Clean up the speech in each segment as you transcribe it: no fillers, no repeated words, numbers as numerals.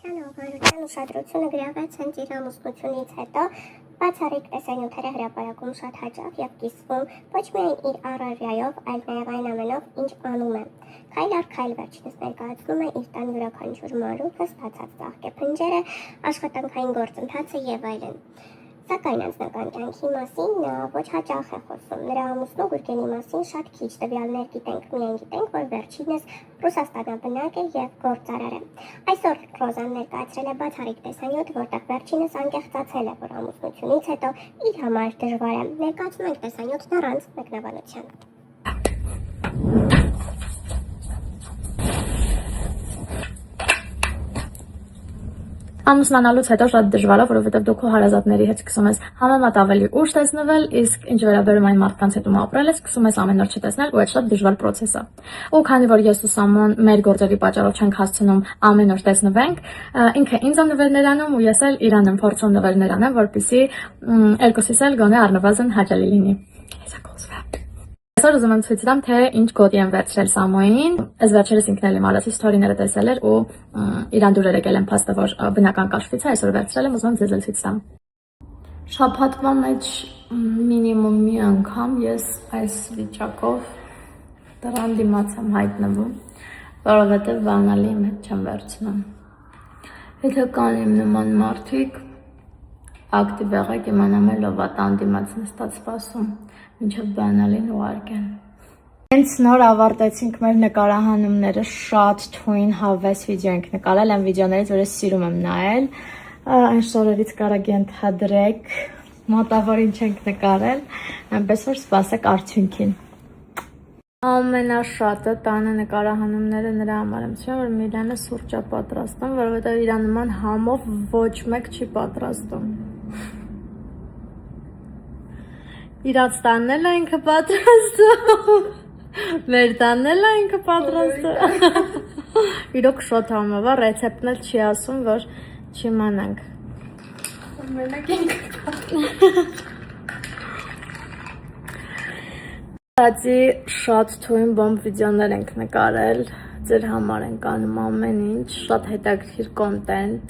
Հայաստան Ողորմության ուշադրությունը գրավեց հենց իր ամուսնությունից հետո, բացառիկ տեսանյութերը հրապարակում շատ հաճախ եւ կիսվում ոչ միայն իր առօրյայով, այլ նաեւ այն ամենով, ինչ անում է։ Քայլ առ քայլ վերջինս ներկայացնում է իր տան յուրաքանչյուր մանրուքը, ստացած ծաղկեփնջերը, աշխատանքային գործընթացը եւ այլն։ Սակայն անձնական կյանքի մասին նա ոչ հաճախ է խոսում։ Նրա ամուսնու Գուրգենի մասին շատ քիչ տվյալներ գիտենք, միայն գիտենք, որ վերջինս Ռուսաստանաբնակ է եւ գործարար է։ Այսօր Ռոզան ներկայացրել է բացառիկ տեսանյութ, որտեղ վերջինս անկեղծացել է, որ ամուսնությունից հետո իր համար դժվար է։ Ներկայացնում ենք տեսանյութն առանց մեկնաբանության։ Ամուսնանալուց հետո շատ դժվար է, որովհետև դու քո հարազատների հետ սկսում ես համեմատ ավելի ուշ տեսնվել, իսկ ինչ վերաբերում այն մարդկանց հետ ում ապրել ես, սկսում ես ամեն օր չտեսնել, ու այդ շատ դժվար process է։ Ու քանի որ ես ու Սամոն մեր գործերի պատճառով չենք հասցնում ամեն օր տեսնվենք, ինքը ինձ է նվերներ անում ու ես էլ իրան եմ փորձում նվերներ անեմ, որպեսզի երկուսիս էլ գոնե առնվազն հաճելի լինի։ Այսօր ուզում եմ ցույց տամ, թե ինչ գոտի եմ վերցրել Սամոյին։ Այս վերջերս ինքն էլ իմ արածի սթորիները տեսել էր ու իրան դուրեր եկել եմ փաստը, որ բնական կաշվից է, այսօր վերցրել եմ, ուզում եմ ձեզ էլ ցույց տամ։ Շաբաթվա մեջ մինիմում մի անգամ ես այս վիճակով դրան դիմաց եմ հայտնվում, որովհետև բանալի իմ հետ չեմ վերցնում։ Եթե կան իմ նման մարդիկ, ակտիվ եղեք, իմանամ էլ ով է տան դիմաց նստած սպասում, մինչև բանալին ուղարկեն։ Հենց նոր ավարտեցինք մեր նկարահանումները, շատ թույն հավես վիդեո ենք նկարել, այն վիդեոներից, որ ես սիրում եմ նայել, այն շորերից կարագ ենթադրեք, մոտավոր ինչ ենք նկարել, այնպես որ սպասեք արդյունքին։ Ամենաշատը տանը նկարահանումները նրա համար եմ ցույց, որ Միլանը սուրճ է պատրաստում, որովհետև իր նման համով ոչ մեկ չի պատրաստում։ Իրաց տանն էլ է ինքը պատրաստում, մեր տանն էլ է ինքը պատրաստում։ Իրոք շոտ համով է, ռեցեպտն էլ չի ասում, որ չիմանանք։ Մենակ ինքը Ածի շատ թույն բոմբ վիդեոներ ենք նկարել, ձեր համար ենք անում ամեն ինչ, շատ հետաքրքիր կոնտենտ,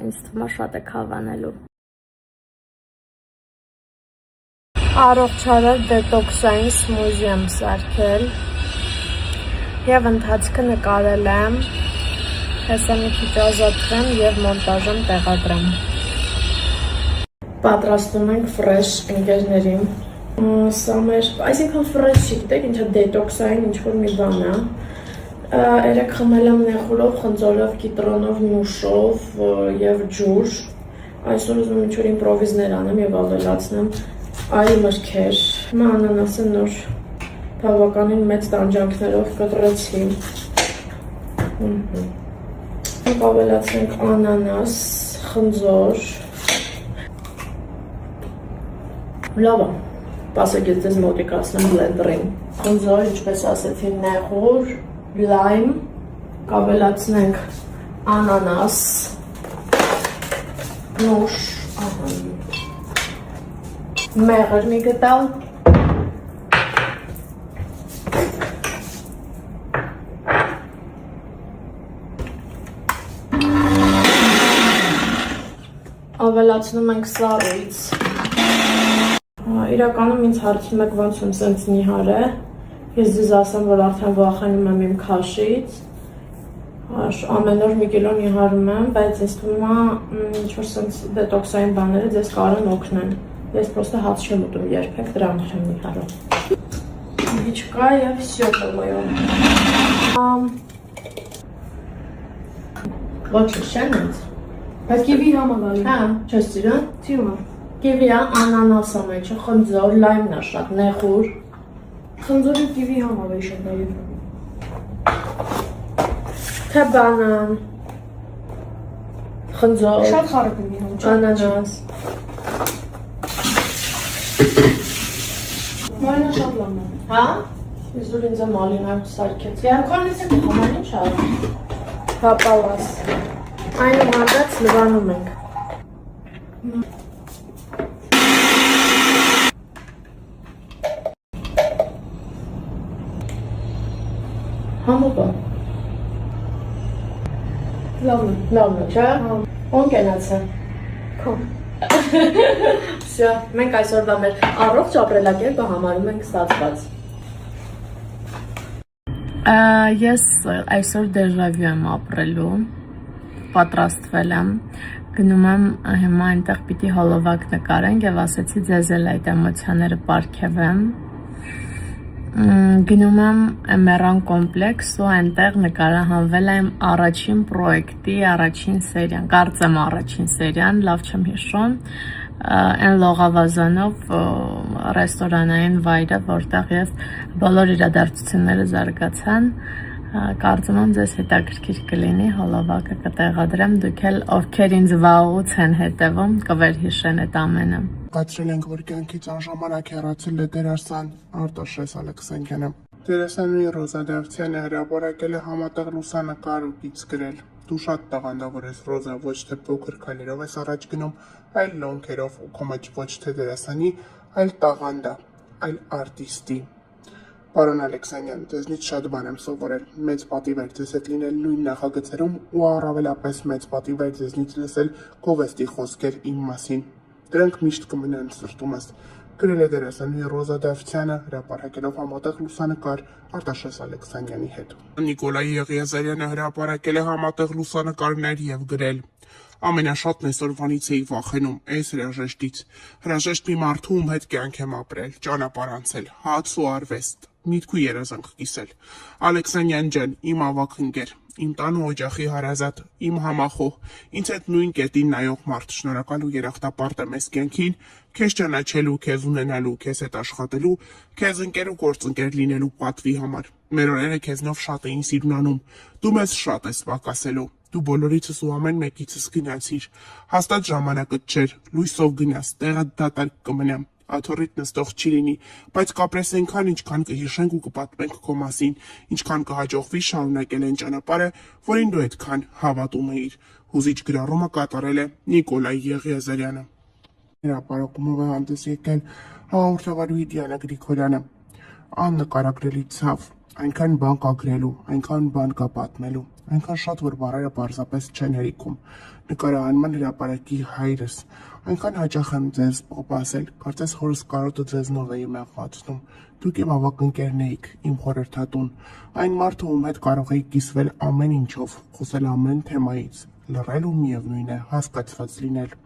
ինձ թվում է շատ եք հավանելու։ Առողջարար դետոքսային սմուզի եմ սարքել և ընթացքը նկարել եմ, հեսա մի քիչ ազատվեմ և մոնտաժում տեղադրեմ։ Պատրաստում ենք ֆրեշ ընկերներին։ Սա մեր, այսինքն ֆրեշ չի, գիտեք, ինչա դետոքսային ինչ-որ մի բան է, երեք խմել եմ նեխուրով, խնձորով, կիտրոնով, նուշով և ջուր, այսօր ուզում ինչ-որ իմպրովիզներ անեմ և ավելացնեմ այլ մրգեր, հիմա անանասը նոր բավականին մեծ տանջանքներով կտրեցի, ավելացնենք անանաս, խնձոր, լավ է։ Պասեք ես ձեզ մոտիկացնեմ բլենդերին։ Խնձոր, ինչպես ասեցի, նեղուր, լայմ, կավելացնենք անանաս, նուշ, մեղր մի գտալ, ավելացնում ենք սառույց։ Իրականում ինձ հարցում եք ոնց եմ սենց նիհար է, ես ձեզ ասեմ, որ արդեն վախենում եմ իմ քաշից, ամեն օր մի կիլո նիհարում եմ, բայց ես թվում է ինչ-որ սենց դետոքսային բաները ձեզ կարող են օգնեն, ես պրոստը հաց չեմ ուտում երբեք, դրա համար եմ նիհարում։ Վիչկա և վսյո կմոյով։ Ոչ չեն ինձ։ Բայց կիվի համալալի։ Հա, չես ծիրան։ Ծիրում եմ։ Կիվիա անանասը մեջը, խնձոր, լայմն է շատ, նեղուր։ Խնձորի կիվի համավ է շնորհի։ Թե բանան, խնձոր, շատ խառը կիվի համ, անանաս։ Մալինը շատ լավ է։ Հա? Ես դուր ինձ է մալինա սարքեց։ Երքանից եք համար ինչ արում։ Հապալաս։ Այն մանդած լվանում ենք։ Համոպա։ Լավն է, չէ՞։ Ո՞ն կենացը։ Քո։ Всё, մենք այսօրվա մեր առողջ ապրելակերպը համարում ենք ստացված։ Ես այսօր դեժավյու եմ ապրելու, պատրաստվել եմ, գնում եմ հիմա այնտեղ պիտի հոլովակ նկարենք եւ ասեցի ձեզ էլ այդ էմոցիաները պարգևեմ։ Գնում եմ Մեռան կոմպլեքս ու այնտեղ նկարահանվել եմ առաջին պրոյեկտի առաջին սերիան, կարծեմ առաջին սերիան, լավ չեմ հիշում, այն լողավազանով ռեստորանային վայրը, որտեղ ես բոլոր իրադարձությունները զարգացան, կարծում եմ ձեզ հետաքրքիր կլինի, հոլովակը կտեղադրեմ, դուք էլ ովքեր ինձ վաղուց են հետևում, կվերհիշեն այդ ամենը։ Կացրել ենք, որ կյանքից անժամանակ հեռացել է դերասան Արտաշես Ալեքսանյանը։ Դերասանուհի Ռոզա Դավթյանը հրապարակել է համատեղ լուսանկար ու գիծ գրել։ Դու շատ տաղանդավոր ես, Ռոզա, ոչ թե փոքր քայլերով ես առաջ գնում, այլ լոնքերով ու քո մեջ ոչ թե դերասանի, այլ տաղանդա, այլ արտիստի։ Պարոն Ալեքսանյան, ձեզնից շատ բան եմ սովորել։ Մեծ պատիվ էր ձեզ հետ լինել նույն նախագծերում ու առավելապես մեծ պատիվ էր ձեզնից լսել գովեստի խոսքեր իմ մասին։ Դրանք միշտ կմնան սրտումս։ Գրել է դերասանուհի Ռոզա Դավթյանը, հրապարակելով համատեղ լուսանկար Արտաշես Ալեքսանյանի հետ։ Նիկոլայ Եղիազարյանը հրապարակել է համատեղ լուսանկարներ եւ գրել. Ամենաշատն այսօրվանից էի վախենում, այս հրաժեշտից։ Հրաժեշտ մի մարդու, ում հետ կյանք եմ ապրել, ճանապարհ անցել, հաց ու արվեստ, միտք ու երազանք կիսել։ Ալեքսանյան ջան, իմ ավագ ընկեր, իմ տան ու օջախի հարազատ, իմ համախոհ, ինձ հետ նույն կետին նայող մարդ, շնորհակալ ու երախտապարտ եմ այս կյանքին, քեզ ճանաչելու, քեզ ունենալու, քեզ հետ աշխատելու, քեզ ընկեր ու գործընկեր լինելու պատվի համար։ Մեր օրերը քեզնով շատ էին սիրունանում, դու մեզ շատ ես պակասելու։ Դու բոլորիցս ու ամեն մեկիցս գնացիր, հաստատ ժամանակդ չէր, լույսով գնաս, տեղը դատարկ կմնա, աթոռիդ նստող չի լինի, բայց կապրես այնքան, ինչքան կհիշենք ու կպատմենք քո մասին, ինչքան կհաջողվի շարունակել այն ճանապարհը, որին դու այդքան հավատում էիր։ Հուզիչ գրառումը կատարել է Նիկոլայ Եղիազարյանը։ Հրապարակումով է հանդես եկել հաղորդավարուհի Դիանա Գրիգորյանը։ Աննկարագրելի ցավ, այնքան բան կա գրելու, այնքան բան կա պատմելու, այնքան շատ, որ բառերը պարզապես չեն հերիքում։ Նկարահանման հրապարակի հայրս, այնքան հաճախ եմ ձեզ ասել, կարծես հորս կարոտը ձեզնով էի մեղմացնում։ Դուք իմ ավագ ընկերն էիք, իմ խորհրդատուն, այն մարդը, ում հետ կարող էի կիսվել ամեն ինչով, խոսել ամեն թեմայից, լռել ու միևնույն է, հասկացված լինել։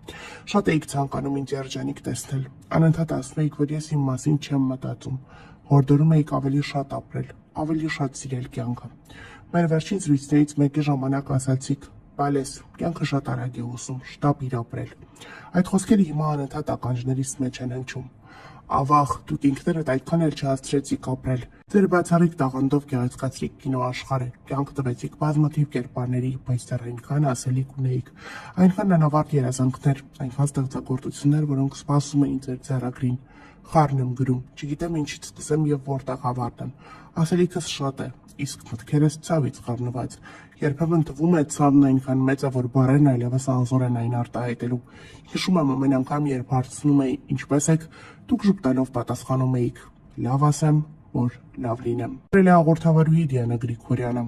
Շատ էիք ցանկանում ինձ երջանիկ տեսնել, անընդհատ ասում էիք, որ ես իմ մասին չեմ մտածում, հորդորում էիք ավելի շատ ապրել, ավելի շատ սիրել կյանքը։ Մեր վերջին զրույցներից մեկի ժամանակ ասացիք. «Բալես, կյանքը շատ արագ է ուսում, շտապ իր ապրել»։ Այդ խոսքերը հիմա անընդհատ ականջներիս մեջ են հնչում։ Ավաղ, դուք ինքներդ այդքան էլ չհասցրեցիք ապրել։ Ձեր բացառիկ տաղանդով գեղեցկացրիք կինոաշխարհը, կյանք տվեցիք բազմաթիվ կերպարների, բայց դեռ այնքան ասելիք ունեիք, այնքան անավարտ երազանքներ, այնքան ստեղծագործություններ, որոնք սպասում էին ձեր ձեռագրին։ Խառն եմ գրում, չգիտեմ ինչից սկսեմ եւ որտեղ ավարտեմ։ Ասելիքս շատ է, իսկ մտքերս ցավից խառնված։ Երբեմն թվում է ցավն այնքան մեծ է, որ բառերն այլևս անզոր են այն արտահայտելու։ Հիշում եմ ամեն անգամ, երբ հարցնում էի ինչպես եք, դուք ժպտալով պատասխանում էիք. լավ ասեմ, որ լավ լինեմ։ Գրել է հաղորդավարուհի Դիանա Գրիգորյանը։